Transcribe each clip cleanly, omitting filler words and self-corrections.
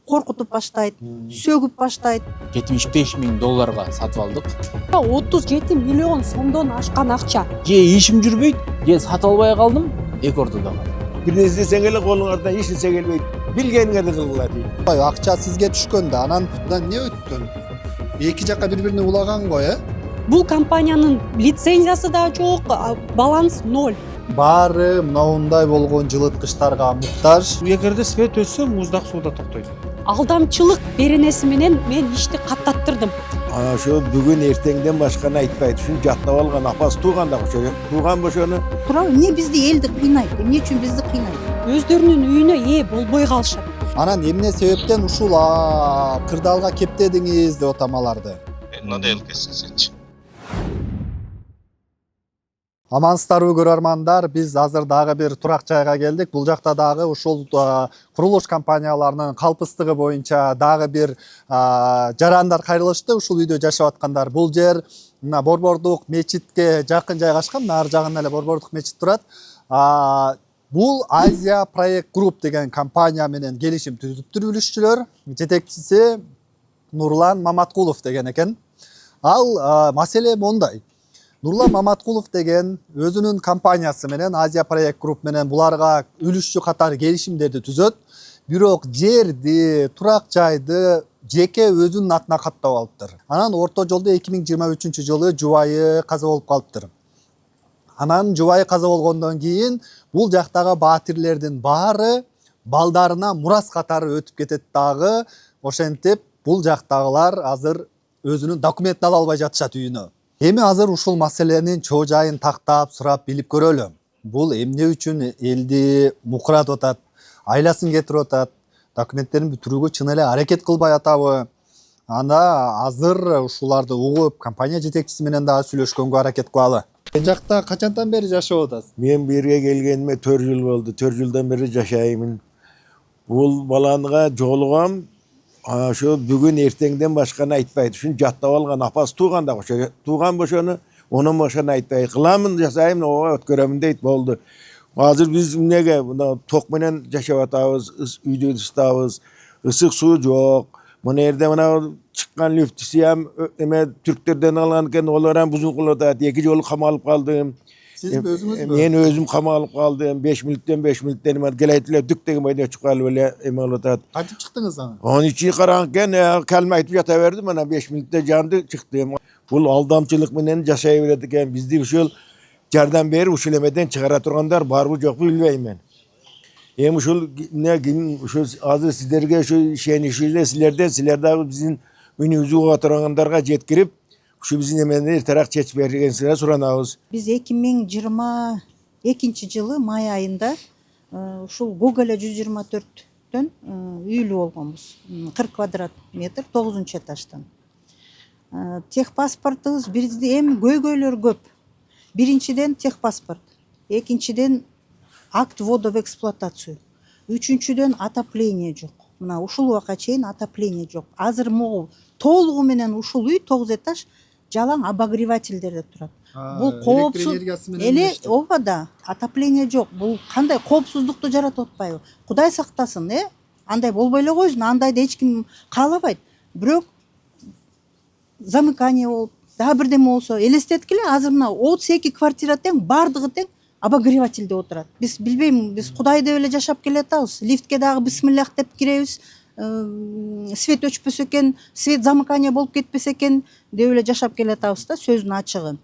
коркутуп баштайт, сөгүп баштайт. $75.000 сатып алдык. 37 миллион сомдон ашкан акча. Же ишим жүрбөйт, же сатып албай калдым, эки ортодо. Бир нерсе десең эле колуңардан эч нерсе келбейт. Билгениңерди кылгыла дейт. Акча сизге түшкөндө анан эмне өттүн? Эки жакка бири-бирине улаган го, Бул компаниянын лицензиясы да жок, баланс 0. Баары мындай болгон жылыткычтарга муктаж. Эгерде свет өссө, муздак сууда токтойт. Алдамчылык беренеси менен мен ишти каттаттырдым. Ошо бүгүн эртеңден башканы айтпайт. Ушун жаттап алган апасы тууган да ошо. Тууган бошону. Туурабы? Эмне бизди элди кыйнайт? Эмне үчүн бизди кыйнайт? Өздөрүнүн үйүнө ээ болбой калышат. Анан эмне себептен ушул кырдаалга кептедиңиз деп атам аларды. Мындай элкесиң сенчи. Амансыздарбы көрөрмандар, биз азыр дагы бир турак жайга келдик. Бул жакта дагы ушул курулуш компанияларынын калпыстыгы боюнча дагы бир жарандар кайрылышты. Ушул үйдө жашап аткандар. Бул жер мына Борбордук мечитке жакын жайгашкан. Мына ар жагында эле Борбордук мечит турат. Бул Азия Проект Групп деген компания менен келишим түзүптүр үлүшчүлөр. Жетекчиси Нурлан Маматкулов деген экен. Ал маселе мондай. Нурлан Маматкулов деген өзүнүн компаниясы менен Азия Проект Групп менен буларга үлүшчү катары келишимдерди түзөт. Бирок жерди, турак жайды жеке өзүнүн атына каттап алыптыр. Анан орто жолдо 2023-жылы жубайы каза болуп калыптыр. Анан жубайы каза болгондон кийин бул жактагы баатирлердин баары балдарына мурас катары өтүп кетет дагы. Ошентип бул жактагылар азыр өзүнүн документин ала албай жатышат үйүнө. Эми азыр ушул маселенин чоо жайын тактап, сурап билип көрөлү. Бул эмне үчүн элди мукуратып атат, айласын кетирип атат, документтерин бүтүрүүгө чын эле аракет кылбай атабы? Анда азыр ушуларды угуп, компания жетекчиси менен дагы сүйлөшкөнгө аракет кылалы. Мен жакта качандан бери жашап атасыз? Мен бу жерге келгениме 4 жыл болду. 4 жылдан бери жашаймын. Бул баланга жолугам ошо бүгүн эртеңден башканы айтпайт. Ушун жаттап алган апасы тууган да ошо. Тууган бошону онун башканы айтпайт. Кыламын, жасайм, ого өткөрөмүн дейт, болду. Азыр биз эмнеге мына ток менен жашап атабыз, үйдү ысытабыз, ысык суу жок. Мына жерде мына чыккан лифтиси ham эме түрктерден алган экен, олар ham бузун кылып атат. 2 жолу камалып калдым. Сиз өзүңүзбү? Мен өзүм камалып калдым. 5 мүнөттөн мен келет эле дүк деген бойдо чыгып калып эле эме болуп атат. Кантип чыктыңыз аны? Onun için karanlıkken kelime aytıp yataverdim. Bana 5 minutda candı çıktım. Bu aldamçılık menen yaşayıverdiken bizde uşul jardan beri uşulemeden çıkara turganlar var mı yok mu bilmeyim ben. Hem uşul ne uşul hazır sizlerge şu şeyin işiyle sizlerden bizim önümüzü oturanlarga jetkirip şu bizim emenler tarak çeç bergensine soranabız. Биз 2022-жылы май айында ушул Гоголя 124-төн үйлүү болгонбуз. 40 квадрат метр 9-этаждан. Техпаспортубуз бизде эми көйгөйлөр көп. Биринчиден техпаспорт, экинчиден акт ввода в эксплуатацию, үчүнчүдөн отопление жок. Мына ушул убакка чейин отопление жок. Азыр могу толугу менен ушул үй 9 этаж жалаң обогревательдерде турат. Бул коопсуз эле ооба да, отопление жок. Бул кандай коопсуздукту жаратып атпайбы? Кудай сактасын, андай болбой эле койсун. Андайды эч ким каалабайт. Бирок замыкание болуп, дагы бирдеме болсо, элестеткиле, азыр мына 32 квартира тең, бардыгы тең обогревательде отурат. Биз билбейм, биз Кудай деп эле жашап келатабыз. Лифтке дагы бисмиллах деп киребиз. Свет өчпөсө экен, свет замыкание болуп кетпесе экен деп эле жашап келатабыз да, сөздүн ачыгы.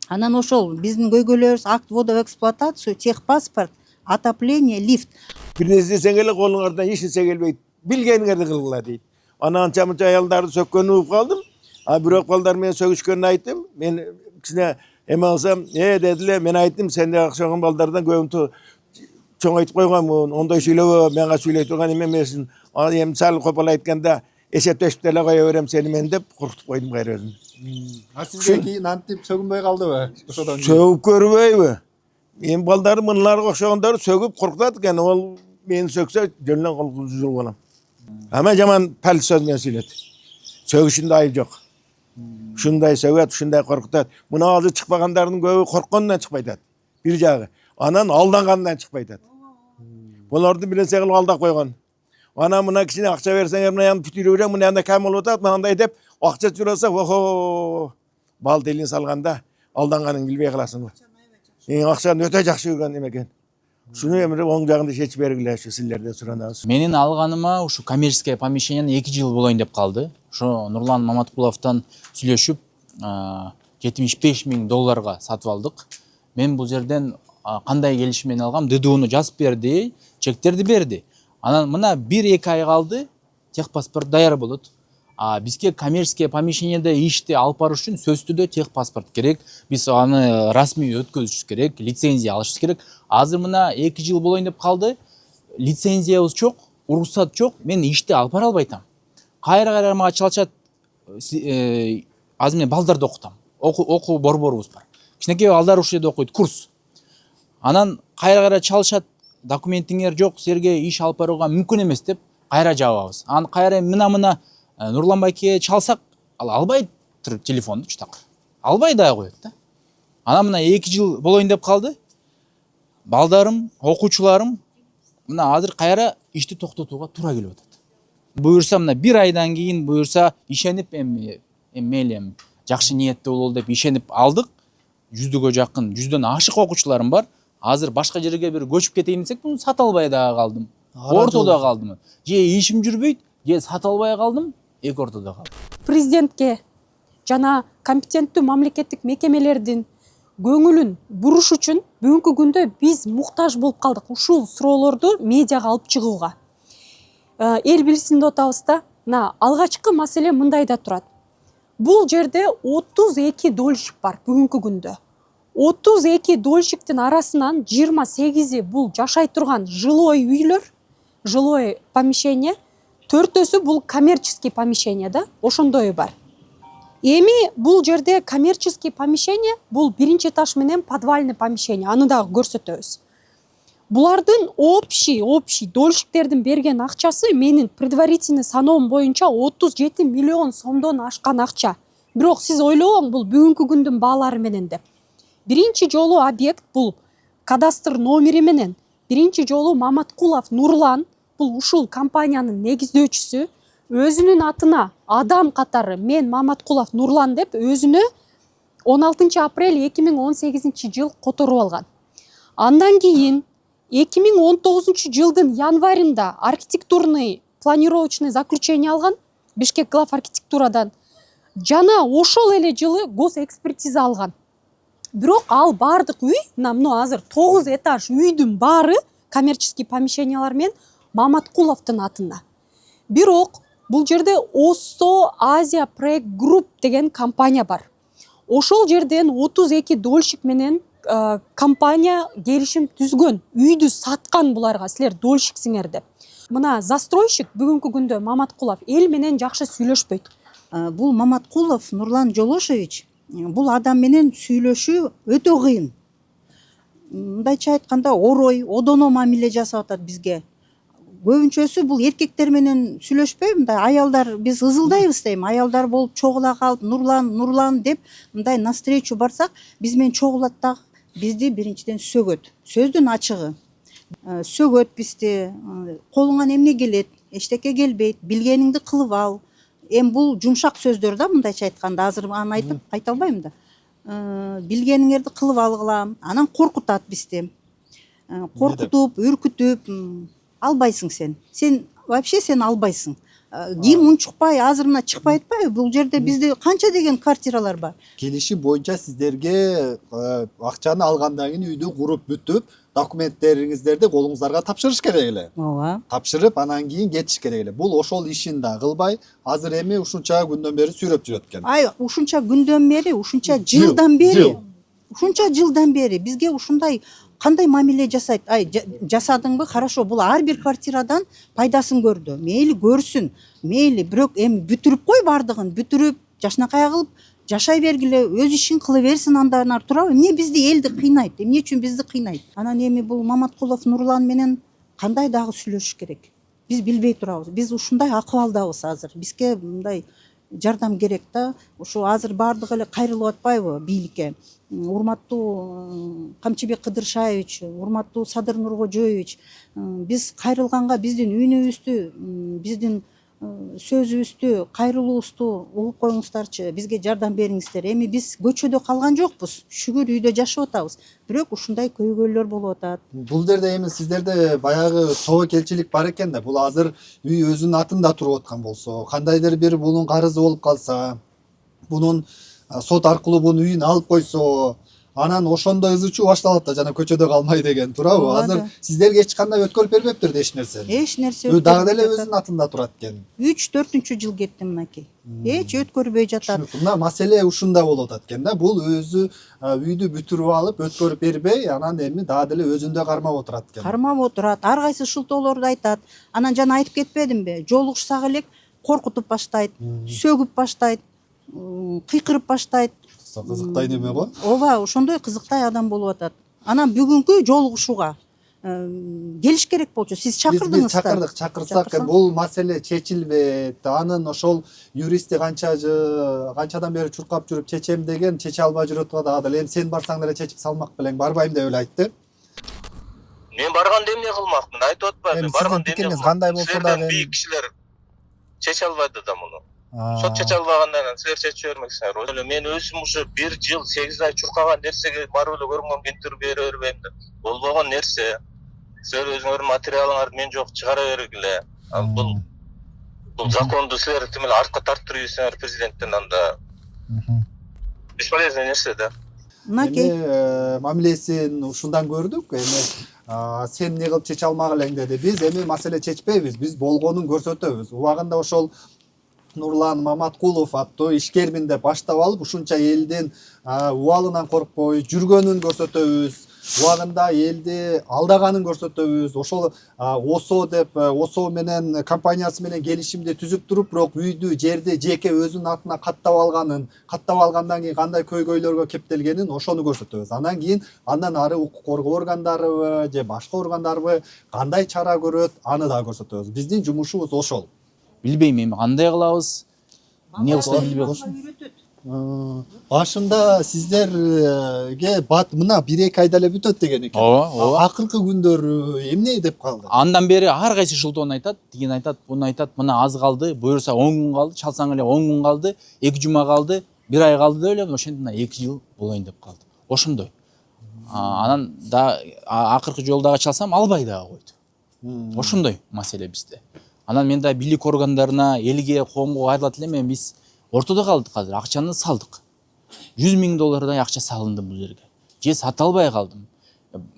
Анан ошол биздин көйгөйлөрүбүз акт ввода в эксплуатацию, техпаспорт, отопление, лифт. Bir nesi desen ele kolunlardan hiç nesi gelmeyit. Bilgeniңерди kılgıla deyit. Ana ança ayaldарды sökkönü uğup kaldım. Bürok balдар men söküşkönünü ayttım. Men kişine eme alsam, dediler, men ayttım, sen de akşamın baldardan göğüntü çoğun aytıp koygamın, onda söyleme, mena söyleyip durgan ememesin. Hem sal kopala aytkanda, esep teşpitele koyuverem seni men dep korkutup koydum gayrı özüm. Sizге кийин антип сөгүнбөй калдыбы? Ошодон кийин. Sögüp körбөйбү? Men balдар мынлар окшогондор sögüp korkutат экен, ол мени sökse жөнүнөн колкуп жүрүп болом. Ama jaman pal söz men söyledi. Sögüşünde ayıp yok. Şunday sögüt, şunday korkutat. Buna azı çıkmaganların göğü korkkondan çıkpaytat. Bir jağı. Anan aldangandan çıkpaytat. Bulardı bilen segil aldap koygan. Ana mına kişine akça versen mına yanı pütürüyorum, mına yanında kam olup mınандай dep akça çürese oho bal delin salganda aldanganın bilbey kalasın. Akçanın öte жақсы көрген немекен. Şunu emri оң жағында шешіп бергіле şu силерден сұранабыз. Менин алганыма ушу коммерческое помещениени 2 жыл болоюн деп калды. Ошо Нурлан Маматкуловдон сүйлөшүп $75.000 сатып алдык. Мен бул жерден кандай келишиммен алгам, ДДУну жазып берди, чектерди берди. Анан мына 1-2 ай калды, техпаспорт даяр болот. Бизге коммерческое помещениеде ишти алып барыш үчүн сөзсүздө техпаспорт керек. Биз аны расмий өткөзүш керек, лицензия алыш керек. Азыр мына 2 жыл болоюн деп калды. Лицензиябыз жок, уруксат жок. Мен ишти алып бара албайтам. Кайра мага чалчат. Азыр мен балдарды окутам. Окуу борборубуз бар. Кичинекей балдар ушул жерде окуйт, курс. Анан кайра чалышат, документиңер жок, силерге иш алып барууга мүмкүн эмес деп кайра жабабыз. Аны кайра мына Нурлан байке чалсак, албайт телефонду чутак. Албай да коет да. Анан мына 2 жыл болоюн деп калды. Балдарым, окуучуларым мына азыр кайра ишти токтотууга туура келип атат. Буюрса мына 1 айдан кийин буюрса ишенип мейлем жакшы ниеттүү бололу деп ишенип алдык. 100-гө жакын, 100дөн ашык окуучуларым бар. Азыр башка жерге бир көчүп кетейин десек, муну сата албай да калдым. Ортодо калдым. Же ишим жүрбөйт, же сата албай калдым, эки ортодо калдым. Президентке жана компетенттүү мамлекеттик мекемелердин көңүлүн буруш үчүн бүгүнкү күндө биз муктаж болуп калдык ушул суроолорду медиага алып чыгууга. Эл билсин деп атабыз да. Мына алгачкы маселе мындайда турат. Бул жерде 32 дольщик бар бүгүнкү күндө. 32 дольщиктин арасынан 28 бул жашай турган жилой үйлөр, жилой помещение, 4-өсү бул коммерческий помещение да, ошондой бар. Эми бул жерде коммерческий помещение, бул биринчи этаж менен подвальный помещение, аны дагы көрсөтөбүз. Булардын общий дольщиктердин берген акчасы менин предварительный саноом боюнча 37 миллион сомдон ашкан акча. Бирок сиз ойлогон бул бүгүнкү күндүн баалары менен деп. Биринчи жолу объект бул кадастр номери менен, биринчи жолу Маматкулов Нурлан, бул ушул компаниянын негиздөөчүсү, өзүнүн атына адам катары мен Маматкулов Нурлан деп өзүнө 16 апрель 2018 жыл которуп алган. Андан кийин 2019 жылдын январында архитектурный планировочный заключение алган Бишкек глав архитектурадан. Жана ошол эле жылы госэкспертиза алган. Бирок ал бардык үй, мына азыр 9 этаж үйдүн баары коммерческий помещениялар менен Маматкуловдун атында. Бирок бул жерде Осо Азия проект групп деген компания бар. Ошол жерден 32 дольщик менен компания келишим түзгөн, үйдү саткан буларга, силер дольщиксиңер деп. Мына застройщик бүгүнкү күндө Маматкулов эл менен жакшы сүйлөшпөйт. Бул Маматкулов Нурлан Жолошевич, бул адам менен сүйлөшүү өтө кыйын. Мындайча айтканда орой, одоно мамиле жасап атат бизге. Көбүнчөсү бул эркектер менен сүйлөшпөй, мындай аялдар биз ызылдайбыз дейм. Аялдар болуп чогула калып, Нурлан деп мындай на встречу барсак, биз менен чогулат да бизди биринчиден сөгөт. Сөздүн ачыгы. Сөгөт бизди, колуңан эмне келет, эчтеке келбейт, билгениңди кылып ал. Бул жумшак сөздөр да, мындайча айтканда, азыр аны айтып айта албайм да. Билгениңерди кылып алгыла, анан коркутат бизди. Коркутуп, үркүтүп, албайсың сен. Сен вообще сен албайсың. Ким унчукпай, азыр мына чыкпай атпайбы? Бул жерде бизде канча деген квартиралар бар. Келишим боюнча сиздерге акчаны алгандан кийин үйдү куруп бүтүп, документтериңиздерди колуңуздарга тапшырыш керек эле. Ооба. Тапшырып, анан кийин кетиш керек эле. Бул ошол ишин да кылбай, азыр эми ушунча күндөн бери сүрөп жүрөт экен. Ай, ушунча күндөн бери, ушунча жылдан бери. Ушунча жылдан бери бизге ушундай кандай мамиле жасайт? Ай, жасадыңбы? Хорошо, бул ар бир квартирадан пайдасын көрдү. Мейли көрсүн, мейли, бирок эми бүтүрүп кой бардыгын, бүтүрүп, жашнакай кылып жашай бергиле, өз ишин кыла берсин андан ары турабы? Эмне бизди элди кыйнайт? Эмне үчүн бизди кыйнайт? Анан эми бул Маматкулов Нурлан менен кандай дагы сүйлөшүш керек? Биз билбей турабыз. Биз ушундай акыбалдабыз азыр. Бизге мындай жардам керек да. Ушу азыр баардыгы эле кайрылып атпайбы бийликке? Урматтуу Камчыбек Кыдыршаевич, урматтуу Садыр Нуркожоевич, биз кайрылганга биздин үнүбүздү, биздин сөзүбүздү, кайрылуубузду угуп коюңуздарчы, бизге жардам бериңиздер. Эми биз көчөдө калган жокпуз, шүгүр үйдө жашап атабыз. Бирок ушундай көйгөйлөр болуп атат. Бул жерде эми сиздерде баягы тобокелчилик бар экен да. Бул азыр үй өзүнүн атында туруп аткан болсо, кандайдыр бир бунун карызы болуп калса, бунун сот аркылуу бунун үйүн алып койсо, анан ошондо ызы чуу башталат да, жана көчөдө калмай деген, туурабы? Ооба Азыр да. сиздерге эч кандай өткөрүп бербептир да эч нерсе. Эч нерсе Дагы деле өзүнүн атында турат экен. 3-4 жыл кетти мынакей. Эч өткөрбөй жатат. Түшүнүктүү. Мына маселе ушунда болуп атат экен да. Бул өзү үйдү бүтүрүп алып, өткөрүп бербей, анан эми дагы деле өзүндө кармап отурат экен. Кармап отурат. Ар кайсы шылтоолорду айтат. Анан жана айтып кетпедимби? Жолугушсак элек коркутуп баштайт, сөгүп баштайт, кыйкырып баштайт. Кызыктай неме го? Ооба, ошондой кызыктай адам болуп атат. Анан бүгүнкү жолугушууга келиш керек болчу. Сиз чакырдыңыз да. Чакырсак бул маселе чечилбейт. Анын ошол юристи канчадан бери чуркап жүрүп чечем деген, чече албай жүрүп атат. Дагы эми сен барсаң деле чечип салмак белең, барбайм деп эле айтты. Мен барганда эмне кылмакмын? Айтып атпаймынбы? Эми Барганда сиздин эмне пикириңиз кандай болсо Силерден дагы бийик кишилер чече албайды да муну. Сот чече албагандан кийин силер чечип бермексиңер. Мен өзүм ушу 1 жыл 8 ай чуркаган нерсеге барып эле көргөм, интервью бере бербейм да. Болбогон нерсе. Силер өзүңөрдүн материалыңарды мен жок чыгара бергиле. Бул законду силер тим эле артка тарттырып ийсиңер президенттен, анда бесполезный нерсе да. Мынакей. Эми мамилесин ушундан көрдүк. Эми сен эмне кылып чече алмак элең деди. Биз эми маселе чечпейбиз. Биз болгонун көрсөтөбүз. Убагында ошол Нурлан Маматкулов аттуу ишкермин деп баштап алып, ушунча элдин убалынан коркпой жүргөнүн көрсөтөбүз. Убагында элди алдаганын көрсөтөбүз. Ошол ОСО деп ОСО менен компаниясы менен келишимди түзүп туруп, бирок үйдү, жерди жеке өзүнүн атына каттап алгандан кийин кандай көйгөйлөргө кептелгенин ошону көрсөтөбүз. Андан ары укук коргоо органдарыбы же башка органдарбы кандай чара көрөт, аны да көрсөтөбүз. Биздин жумушубуз ошол. Билбейм эми кандай кылабыз, эмне кылышты билбейм. Башында сиздерге бат мына 1-2 айда эле бүтөт деген экен. Ооба. Акыркы күндөр эмне деп калды? Андан бери ар кайсы шылтоону айтат, тигин айтат, буну айтат, мына аз калды, буюрса 10 күн калды, чалсаң эле 10 күн калды, 2 жума калды, 1 ай калды деп эле ошентип мына 2 жыл болоюн деп калды. Ошондой. Анан да акыркы жолу дагы чалсам албай дагы койду. Ошондой маселе бизде. Анан мен да бийлик органдарына, элге, коомго кайрылат элем, эми биз ортодо калдык азыр, акчаны салдык. $100 000 акча салынды бул жерге. Же сата албай калдым.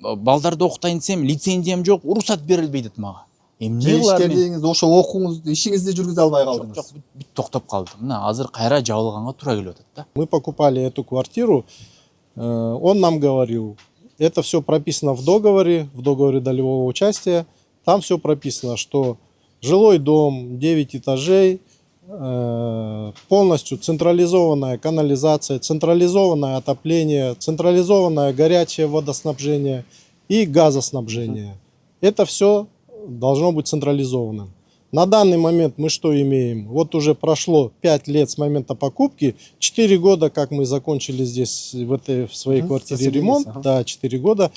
Балдарды окутайын десем, лицензиям жок, уруксат берилбей дейт мага. Эмне кылам мен? Ишкердиңиз, ошо окууңузду, ишиңизди жүргүзө албай калдыңыз. Жок, бүт токтоп калды. Мына азыр кайра жабылганга туура келип атат да. Мы покупали эту квартиру, он нам говорил, это все прописано в договоре долевого участия. Там все прописано, что жилой дом, 9 этажей, полностью централизованная канализация, централизованное отопление, централизованное горячее водоснабжение и газоснабжение. Это все должно быть централизованным. На данный момент мы что имеем? Вот уже прошло 5 лет с момента покупки, 4 года, как мы закончили здесь в своей квартире ремонт, да, 4 года.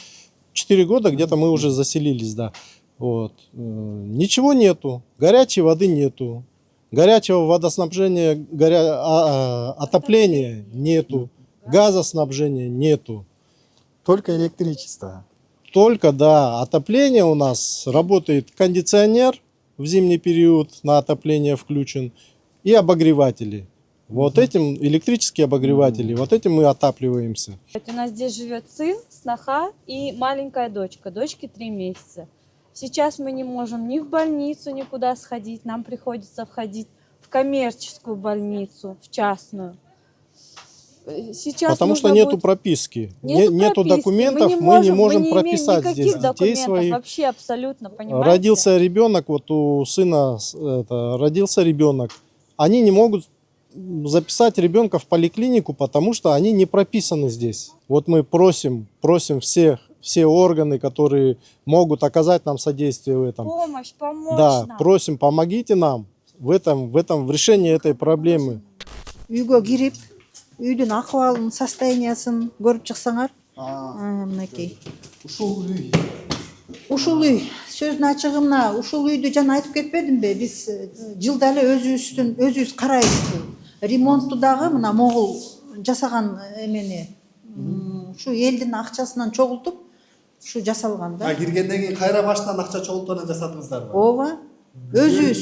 4 года где-то мы уже заселились, да. Вот. Ничего нету, горячей воды нету, горячего водоснабжения, отопления нету, газоснабжения нету. Только электричество. Только, да, отопление у нас, работает кондиционер, в зимний период на отопление включен, и обогреватели. Вот этим, электрические обогреватели, вот этим мы отапливаемся. У нас здесь живет сын, сноха и маленькая дочка. Дочке 3 месяца. Сейчас мы не можем ни в больницу никуда сходить, нам приходится входить в коммерческую больницу, в частную. Сейчас потому что нету прописки, нету документов, мы не можем прописать здесь детей своих. Вообще абсолютно, понимаете? Родился ребенок, вот у сына родился ребенок, они не могут записать ребенка в поликлинику, потому что они не прописаны здесь. Вот мы просим все органы, которые могут оказать нам содействие в этом. Помощь, помочь да, нам. просим, помогите нам в решении этой проблемы. үйгө кирип үйдүн акыбалын состояниясын көрүп чыксаңар. Мынакей ушул үй сөздүн ачыгы мына ушул үйдү жана айтып кетпедимби, биз жылда эле өзүбүз карайбыз. Ремонтту дагы мына могул жасаган эмени ушу элдин акчасынан чогултуп ушу жасалган да. Киргенден кийин кайра башынан акча чогултуп анан жасадыңыздарбы? Ооба, өзүбүз.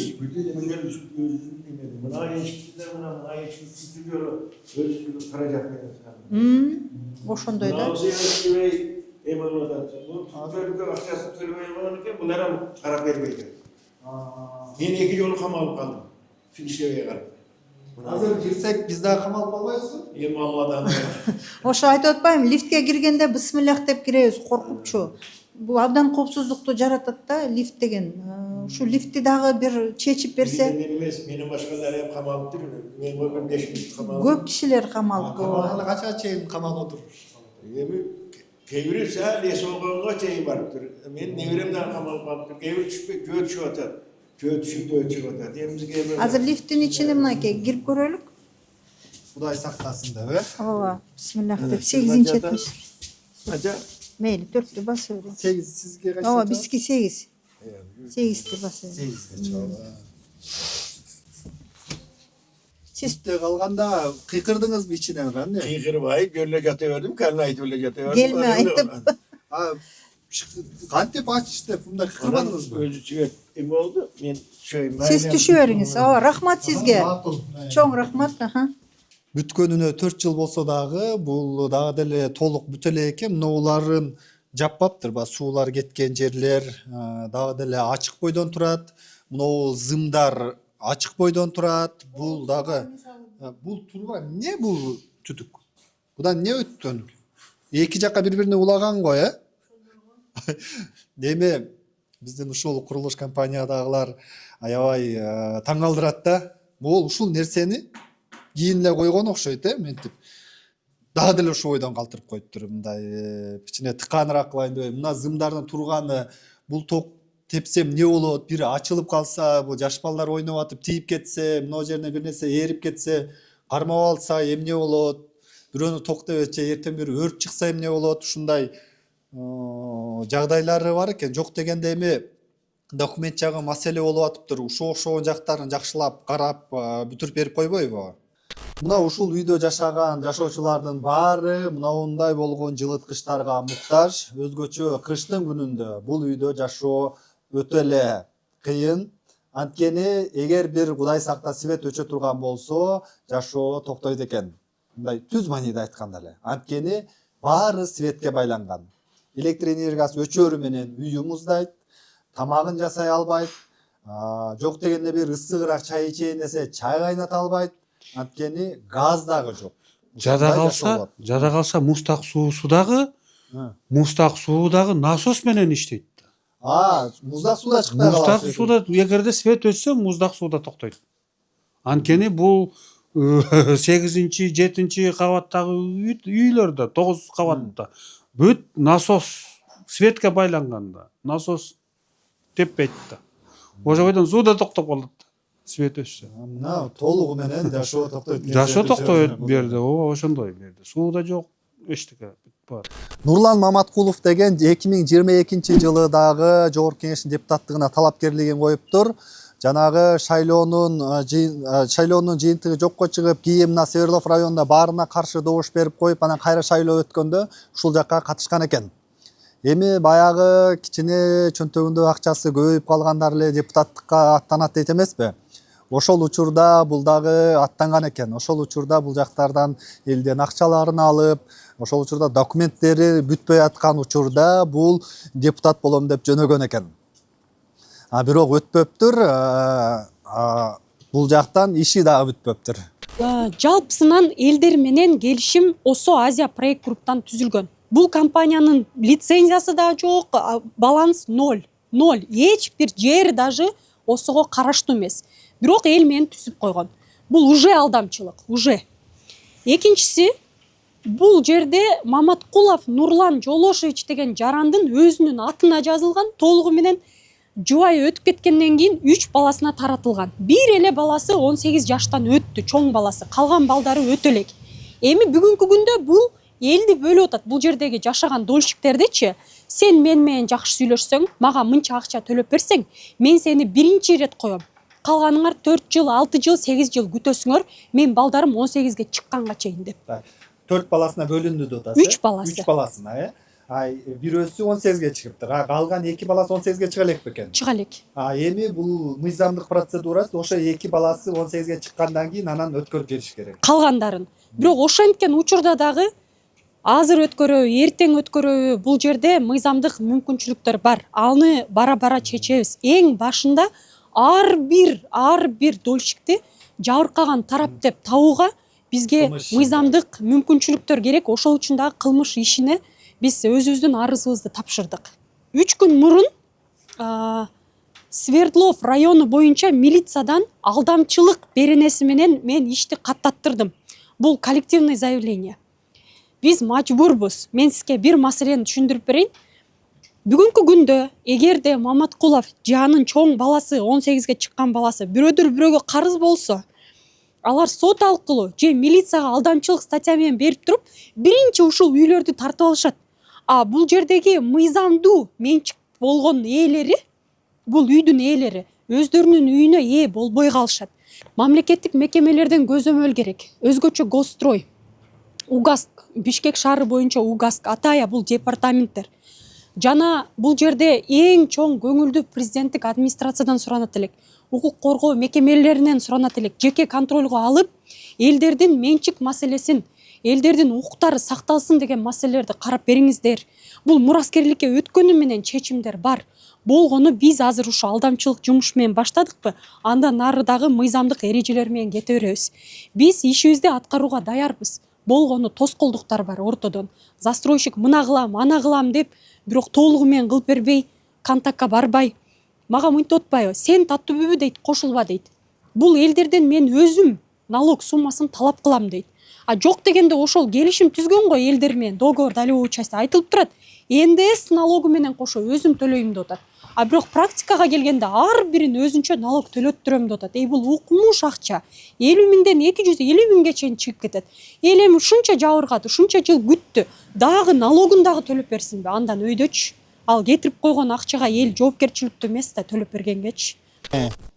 Мына эшикте мына эшикти өз каражат менен. Ошондой да. Акчасын төлөбөй койгон экен, булар ham карап бербейт. Мен 2 жолу камалып калдым. Филишевге карап. Азыр кирсек биз дагы камалып калбайбызбы? Эми Алладан. Ошо айтып атпаймынбы, лифтке киргенде бисмиллах деп киребиз, коркупчу. Бул абдан коопсуздукту жаратат да лифт деген. Ушу лифтти дагы бир чечип берсе. Мен эмес, менин башкалар ham камалыптыр. Мен көргөн 5 минут камалып. Көп кишилер камалып. Камалганы канчага чейин камалып отур? Эми кейбири саат эс болгонго чейин барыптыр. Мен неберемден камалып калыптыр. Кейбир түшпөй, жөө түшүп атат. Жөө түшүп чыгып атат. Эмизге Азыр лифттин ичине мынакей кирип көрөлүк. Кудай сактасын деп, Ооба, бисмиллах деп 8-этmiş. Ача. Мейли, 4тү басып берем. 8 сизге качта? Ооба, биздики 8. 8ти басып берем. 8ге чыгып. Сиз Сизде калганда кыйкырдыңызбы ичинен кандай? Кыйкырбай, жөлө жата бердим, калын айтып эле жата бердим. Келме айтып. Кантип ачыш деп мындай кыйкырбадыңызбы? Өзү чыгып эме болду. Мен түшөйм. Сиз түшүп бериңиз. Ооба, рахмат сизге. Чоң рахмат. Бүткөнүнө 4 жыл болсо дагы бул дагы деле толук бүтө эле экен. Мынауларын жаппаптыр. Суулар кеткен жерлер дагы деле ачык бойдон турат. Мынау зымдар ачык бойдон турат. Бул дагы бул турба эмне бул түтүк? Будан эмне өттөн? Эки жакка бири-бирине улаган го, Эми биздин ушул курулуш компаниядагылар аябай таң калтырат да. Бул ушул нерсени кийин эле койгон окшойт, мынтип. Дагы деле ушул ойдон калтырып коюптур. Мындай ичине тыканыраак кылайын деп. Мына зымдардын турганы бул ток тепсем эмне болот? Бири ачылып калса, бул жаш балдар ойноп атып тийип кетсе, мына жерине бир нерсе ээрип кетсе, кармап алса эмне болот? Бирөөнү ток тебече, эртең бери өрт чыкса эмне болот? Ушундай жагдайлары бар экен. Жок дегенде эми документ жагы маселе болуп атыптыр. Ушул окшогон жактарын жакшылап карап бүтүрүп берип койбойбу? Мына ушул үйдө жашаган жашоочулардын баары мындай болгон жылыткычтарга муктаж. Өзгөчө кыштын күнүндө бул үйдө жашоо өтө эле кыйын. Анткени эгер бир Кудай сакта свет өчө турган болсо, жашоо токтойт экен. Мындай түз мааниде айтканда эле. Анткени баары светке байланган. Электр энергиясы өчөрү менен үйү муздайт, тамагын жасай албайт. Жок дегенде бир ысыгыраак чай ичейин десе, чай кайната албайт. Анткени газ дагы жок. Жада калса муздак суусу дагы насос менен иштейт. Муздак сууда чыкпай калат. Муздак сууда эгерде свет өтсө, муздак сууда токтойт. Анткени бул 8-7 кабаттагы үйлөрдө, 9 кабатта бүт насос светке байланганда, насос теппейт да. Ошол бойдон суу да токтоп калат. Свет өчсө. Мына толугу менен жашоо токтойт. Жашоо токтойт бу жерде, ооба ошондой бу жерде. Суу да жок, эчтеке бар. Нурлан Маматкулов деген 2022 жылы дагы Жогорку Кеңештин депутаттыгына талапкерлигин коюптур. Жанагы шайлоонун жыйынтыгы жокко чыгып, кийин мына Северлов районунда баарына каршы добуш берип коюп, анан кайра шайлоо өткөндө ушул жакка катышкан экен. Эми баягы кичине чөнтөгүндө акчасы көбөйүп калгандар эле депутаттыкка аттанат дейт эмеспи? Ошол учурда бул дагы аттанган экен. Ошол учурда бул жактардан элден акчаларын алып, ошол учурда документтери бүтпөй аткан учурда бул депутат болом деп жөнөгөн экен. Бирок өтпөптүр. Бул жактан иши дагы бүтпөптүр. Жалпысынан элдер менен келишим ОСО Азия проект групптан түзүлгөн. Бул компаниянын лицензиясы да жок, баланс 0. Эч бир жери даже ОСОго караштуу эмес. Бирок эл менен түзүп койгон. Бул уже алдамчылык, уже. Экинчиси, бул жерде Маматкулов Нурлан Жолошевич деген жарандын өзүнүн атына жазылган толугу менен жубайы өтүп кеткенден кийин 3 баласына таратылган. Бир эле баласы 18 жаштан өттү, чоң баласы. Калган балдары өтө элек. Эми бүгүнкү күндө бул элди бөлүп атат. Бул жердеги жашаган дольщиктердичи, сен мен менен жакшы сүйлөшсөң, мага мынча акча төлөп берсең, мен сени биринчи ирет коем. Калганыңар 4 жыл, 6 жыл, 8 жыл күтөсүңөр, мен балдарым 18ге чыкканга чейин деп. 4 баласына бөлүндү да атасы. 3 баласы. 3 баласына, бирөөсү 18ге чыгыптыр. Калган 2 баласы 18ге чыга элек бекен. Чыга элек. Эми бул мыйзамдык процедурасы ошо 2 баласы 18ге чыккандан кийин анан өткөрүп бериш керек. Калгандарын. Бирок ошенткен учурда дагы азыр өткөрөбү, эртең өткөрөбү, бул жерде мыйзамдык мүмкүнчүлүктөр бар. Аны бара-бара чечебиз. Эң башында ар бир дольщикти жабыркаган тарап деп табууга бизге мыйзамдык мүмкүнчүлүктөр керек. Ошол үчүн дагы кылмыш ишине биз өзүбүздүн арызыбызды тапшырдык. 3 күн мурун Свердлов району боюнча милициядан алдамчылык беренеси менен мен ишти каттаттырдым. Бул коллективный заявление. Биз мажбурбуз. Мен сизге бир маселени түшүндүрүп берейин. Бүгүнкү күндө эгерде Маматкулов жанын чоң баласы 18ге чыккан баласы бирөөдөр бирөөгө карыз болсо, алар сот аркылуу же милицияга алдамчылык статья менен берип туруп, биринчи ушул үйлөрдү тартып алышат. Бул жердеги мыйзамдуу менчик болгон ээлери, бул үйдүн ээлери өздөрүнүн үйүнө ээ болбой калышат. Мамлекеттик мекемелерден көзөмөл керек. Өзгөчө Госстрой, УГАСК, Бишкек шаары боюнча УГАСК, Атая бул департаменттер. Жана бул жерде эң чоң көңүлдү президенттик администрациядан суранат элек. Укук коргоо мекемелеринен суранат элек. Жеке контролго алып, элдердин менчик маселесин, элдердин укуктары сакталсын деген маселелерди карап бериңиздер. Бул мураскерликке өткөнү менен чечимдер бар. Болгону биз азыр ушу алдамчылык жумуш менен баштадыкпы, андан нары дагы мыйзамдык эрежелер менен кете беребиз. Биз ишибизди аткарууга даярбыз. Болгону тоскоолдуктар бар ортодон. Застройщик мына кылам, ана кылам деп, бирок толугу менен кылып бербей, контактка барбай, мага мынтип атпайбы, сен таттүүбү дейт, кошулба дейт. Бул элдерден мен өзүм налог суммасын талап кылам дейт. Жок дегенде ошол келишим түзгөн го элдер менен, договор долевой часть айтылып турат. НДС налогу менен кошо өзүм төлөйм деп атат. Бирок практикага келгенде ар бирин өзүнчө налог төлөттүрөм деп атат. Бул укмуш акча. 50 миңден 250 миңге чейин чыгып кетет. Эми ушунча жабыркады, ушунча жыл күттү. Дагы налогун дагы төлөп берсинби? Андан өйдөчү. Ал кетирип койгон акчага эл жоопкерчиликтүү эмес да төлөп бергенгечи.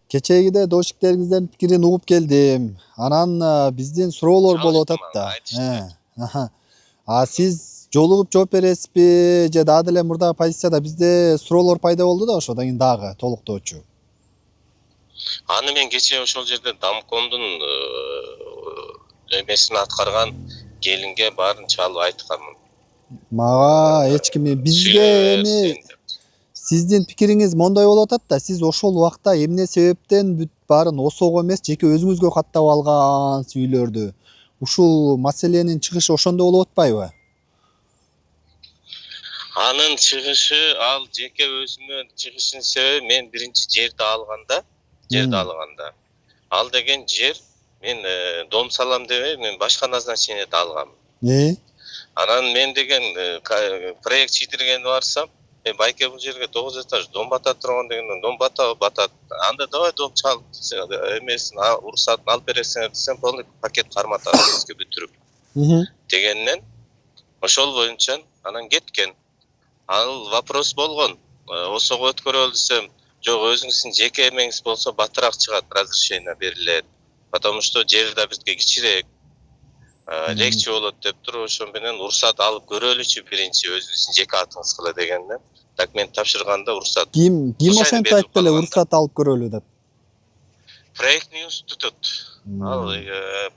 Кечегиде дольщиктериңиздин пикирин угуп келдим. Анан биздин суроолор болуп атат да. Сиз жолугуп жооп бересизби же дагы деле мурдагы позицияда бизде суроолор пайда болду да, ошодон кийин дагы толуктоочу. Аны мен кечээ ошол жерде Дамкомдун эмесин аткарган келинге баарын чалып айтканмын. Мага эч ким бизге эми сиздин пикириңиз мондой болуп атат да, сиз ошол убакта эмне себептен бүт баарын ОСОго эмес, жеке өзүңүзгө каттап алгансыз үйлөрдү. Ушул маселенин чыгышы ошондо болуп атпайбы? Анын чыгышы, ал жеке өзүмө чыгышынын себеби мен биринчи жерди алганда. Ал деген жер мен дом салам дебей, мен башка назначениеде алгам. Анан мен деген проект чийдирген барсам, байке бул жерге 9 этаж дом бата турган дегенден дом батат. Анда давай дом чал эмесин, уруксатын алып бересиңер десем, полный пакет карматат бизге бүтүрүп. Дегенден ошол боюнча анан кеткен. Ал вопрос болгон. ОСОго өткөрөлү десем, жок, өзүңүздүн жеке эмеңиз болсо батыраак чыгат, разрешение берилет. Потому что жер да бизге кичирээк. Легче болот деп туруп, ошон менен уруксат алып көрөлүчү биринчи өзүңүздүн жеке атыңызга дегенден. Так мен тапшырганда уруксат. Ким ошентип айтты эле уруксат алып көрөлү деп? Проектный институт. Ал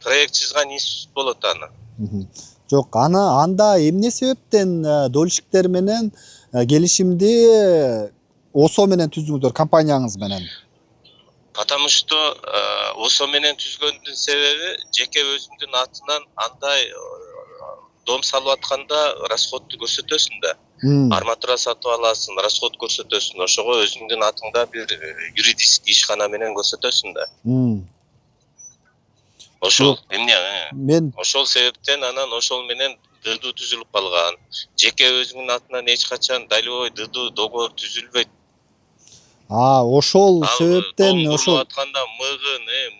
проект чызган институт болот аны. Жок, анда эмне себептен дольщиктер менен келишимди ОСО менен түздүңүздөр, компанияңыз менен? Потому что ОСО менен түзгөндүн себеби жеке өзүңдүн атынан андай дом салып атканда расходду көрсөтөсүң да. Арматура сатып аласың, расход көрсөтөсүң. Ошого өзүңдүн атыңда бир юридический ишкана менен көрсөтөсүң да. Ошол эмне? Ошол себептен анан ошол менен ДДУ түзүлүп калган. Жеке өзүңдүн атынан эч качан долевой ДДУ договор түзүлбөйт. Ошол себептен дом ошол куруп атканда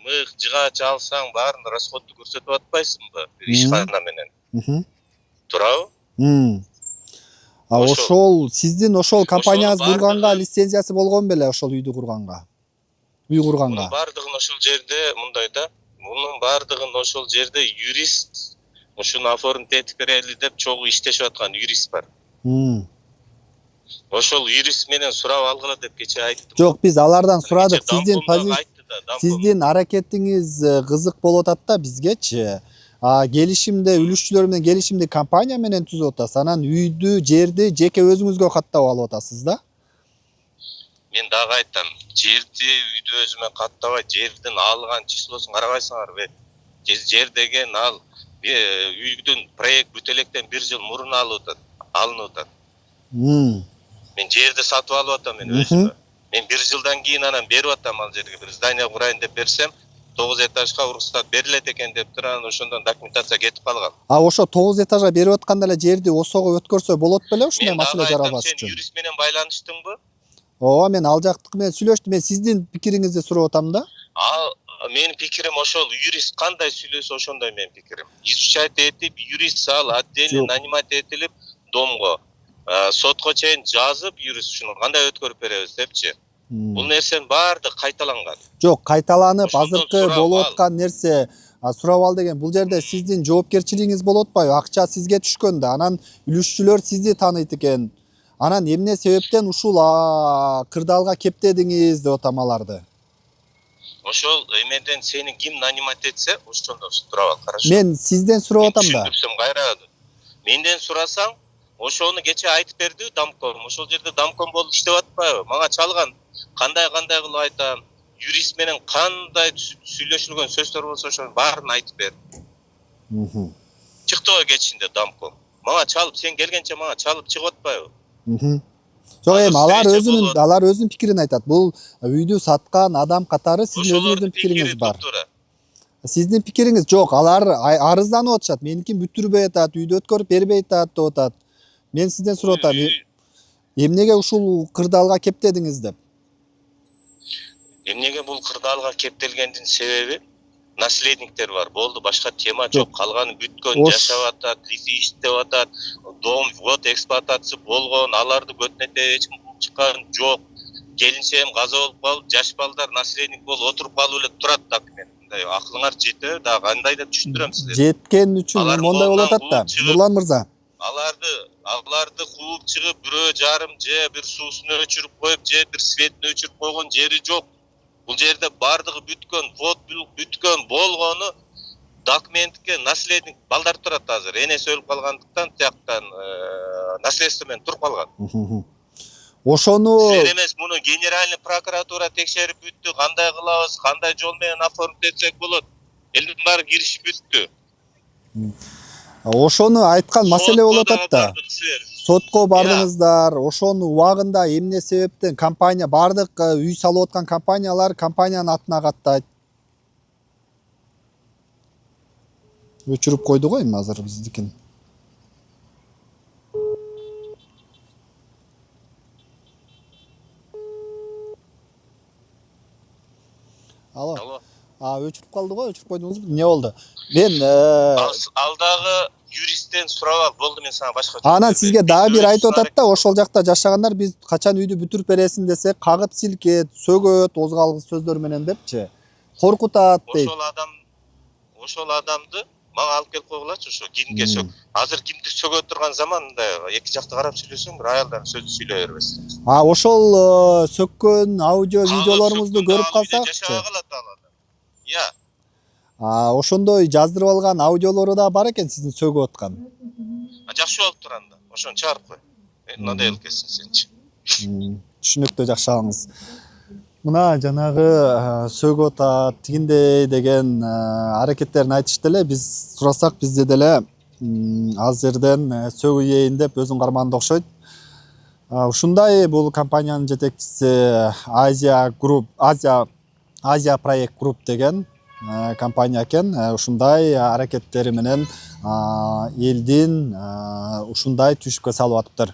мык жыгач алсаң баарын расходду көрсөтүп атпайсыңбы бир ишкана менен, Мгм. туурабы? ошол сиздин ошол компанияңыз ошонун курганга бардыгы- лицензиясы болгон беле ошол үйдү курганга? Үй курганга. Мунун баардыгын ошол жерде мындай да, мунун баардыгын ошол жерде юрист ушуну оформить этип берели деп чогуу иштешип аткан юрист бар. Ошол юрист менен сурап алгыла деп кечээ айттым. Жок, биз алардан сурадык. Кечээ Дамкомдогу айтты да, Дамком. Сиздин аракетиңиз кызык болуп атат да бизгечи. Келишимде үлүшчүлөр менен келишимди компания менен түзүп атасыз. Анан үйдү, жерди жеке өзүңүзгө каттап алып атасыз да? Мен дагы айтам, жерди үйдү өзүмө каттабай, жердин алган числосун карабайсыңарбы? Жер деген ал үйдүн проект бүтө электен 1 жыл мурун алынып атат. Мен жерди сатып алып атам мен өзүмө. Мен 1 жылдан кийин анан берип атам ал жерге. Бир здание курайын деп берсем, 9 этажга уруксат берилет экен деп туран ошондон документация кетип калган. Ошо 9 этажга берип атканда эле жерди ОСОго өткөрсө болот беле ушундай Мен дагы маселе айтам, жарабаш сен үчүн? юрист менен байланыштыңбы? Ооба, мен ал жактыкы менен сүйлөштүм. Мен сиздин пикириңизди сурап атам да. Менин пикирим ошол, юрист кандай сүйлөсө ошондой менин пикирим. Изучать этип, юрист ал отдельно Жок. нанимать этилип домго, сотко чейин жазып, юрист ушуну кандай өткөрүп беребиз депчи. Бул нерсенин баардыгы кайталанган. Жок, кайталанып Ошондон азыркы сурап болуп ал. аткан нерсе сурап ал деген бул жерде сиздин жоопкерчилигиңиз болуп атпайбы? Акча сизге түшкөн да, анан үлүшчүлөр сизди тааныйт экен. Анан эмне себептен ушул кырдаалга кептедиңиз деп атам аларды. Ошол эмеден сени ким нанимать этсе, ошондо сурап ал, хорошо. Мен сизден сурап атам да. Түшүндүрсөм кайра. Менден сурасаң, ошону кечээ айтып берди Дамком. Ошол жерде Дамком болуп иштеп атпайбы? Мага чалган. Кандай кылып айтам, юрист менен кандай сүйлөшүлгөн сөздөр болсо ошонун баарын айтып бер. Чыкты го кечинде Дамком. Мага чалып, сен келгенче мага чалып чыгып атпайбы? Жок, эми алар встреча болот. өзүнүн пикирин айтат. Бул үйдү саткан адам катары сиздин өзүңүздүн пикириңиз бар. Сиздин пикириңиз жок, алар арызданып атышат. Меникин бүтүрбөй атат, үйдү өткөрүп бербей атат деп атат. Мен сизден сурап атам, эмнеге ушул кырдаалга кептедиңиз деп. Эмнеге бул кырдаалга кептелгендин себеби наследниктер бар. Болду, башка тема жок. Калганы бүткөн, жашап атат, лифи иштеп атат. Дом вот эксплуатация болгон, аларды көтүнөтө эч ким чыккан жок. Келинчегим каза болуп калып, жаш балдар наследник болуп отуруп калып эле турат документ. Мындай акылыңар жетеби? Да кандай деп түшүндүрөм сизге. Жеткен үчүн мондай болуп атат да. Нурлан мырза. Аларды кууп чыгып, бирөө жарым же бир суусун өчүрүп коюп, же бир светин өчүрүп койгон жери жок. Бул жерде бардыгы бүткөн, вот бүткөн болгону документке наследник балдар турат азыр. Энеси өлүп калгандыктан тияктан наследство менен туруп калган. Ошону Силер эмес, муну генеральный прокуратура текшерип бүттү, кандай кылабыз, кандай жол менен оформить этсек болот. Элдин баары киришип бүттү. ошону айткан маселе болуп атат да. Бардык силер. Сотко бардыңыздар, ошону убагында эмне себептен компания бардык үй салып аткан компаниялар компаниянын атына каттайт. Өчүрүп койду го эми азыр биздикин. Алло. Өчүрүп калды го, өчүрүп койдуңузбу? Эмне болду? Мен Алдагы юристтен сурап ал, болду, мен сага башка. Анан сизге дагы бир айтып атат да, ошол жакта жашагандар биз качан үйдү бүтүрүп бересиң десек, кагыт силкет, сөгөт, озгалгыс сөздөр менен депчи. Коркутат дейт. Ошол адамды мага алып келип койгулачы, ошо кимге сөк. Азыр кимди сөгөт турган заман, мындай эки жакты карап сүйлөсөң, бир аялдардын сөзү сүйлөй бербесиң. Ошол сөккөн аудио видеолоруңузду көрүп калсакчы. Я. Ошондой жаздырып алган аудиолору да бар экен сиздин сөгүп аткан. Жакшы болуп турганда, ошону чыгарып кой. Мындай элкесиң сенчи. Түшүнүктүү, жакшы алыңыз. Мына жанагы сөгүп атат, тигиндей деген аракеттерин айтышты эле. Биз сурасак бизде деле ал жерден сөгүү ийин деп өзүн карманды окшойт. Ушундай бул компаниянын жетекчиси Азия проект групп деген компания экен. Ушундай аракеттери менен элдин ушундай түшүккө салып атыптыр.